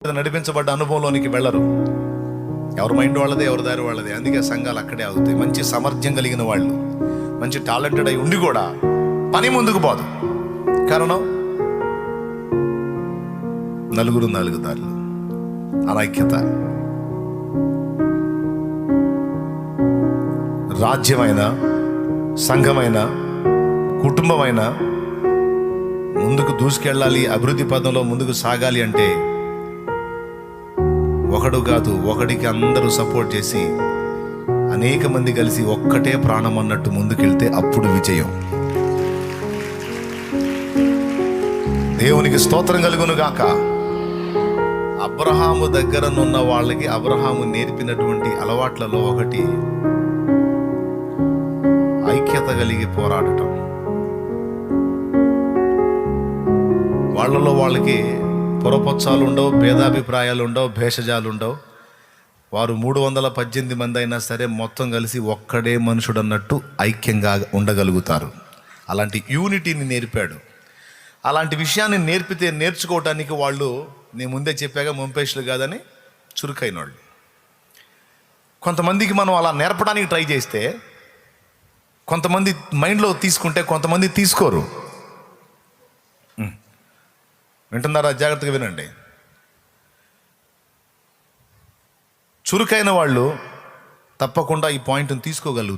నడిపించబడ్డ అనుభవంలోనికి వెళ్ళరు. ఎవరి మైండ్ వాళ్ళదే, ఎవరి దారి వాళ్ళదే. అందుకే సంఘాలు అక్కడే అవుతాయి. మంచి సామర్థ్యం కలిగిన వాళ్ళు, మంచి టాలెంటెడ్ అయి ఉండి కూడా పని ముందుకు పోదు. కారణం నలుగురు నాలుగు దారులు, అనైక్యత. రాజ్యమైన, సంఘమైన, కుటుంబమైన ముందుకు దూసుకెళ్ళాలి, అభివృద్ధి పదంలో ముందుకు సాగాలి అంటే ఒకడు కాదు, ఒకడికి అందరూ సపోర్ట్ చేసి అనేక మంది కలిసి ఒక్కటే ప్రాణం అన్నట్టు ముందుకెళ్తే అప్పుడు విజయం. దేవునికి స్తోత్రం కలుగును గాక. అబ్రహాము దగ్గరనున్న వాళ్ళకి అబ్రహాము నేర్పినటువంటి అలవాట్లలో ఒకటి ఐక్యత కలిగి పోరాడటం. వాళ్ళకి పొరపొచ్చాలు ఉండవు, భేదాభిప్రాయాలు ఉండవు, భేషజాలు ఉండవు. వారు 318 మంది అయినా సరే మొత్తం కలిసి ఒక్కడే మనుషుడు అన్నట్టు ఐక్యంగా ఉండగలుగుతారు. అలాంటి యూనిటీని నేర్పాడు. అలాంటి విషయాన్ని నేర్చుకోవటానికి వాళ్ళు, నేను ముందే చెప్పాగా, ముంపేషులు కాదని చురుకైన వాళ్ళు. కొంతమందికి మనం అలా నేర్పడానికి ట్రై చేస్తే కొంతమంది మైండ్లో తీసుకుంటే కొంతమంది తీసుకోరు. వింటున్నారా? జాగ్రత్తగా వినండి. చురుకైన వాళ్ళు తప్పకుండా ఈ పాయింట్ని తీసుకోగలుగుతారు.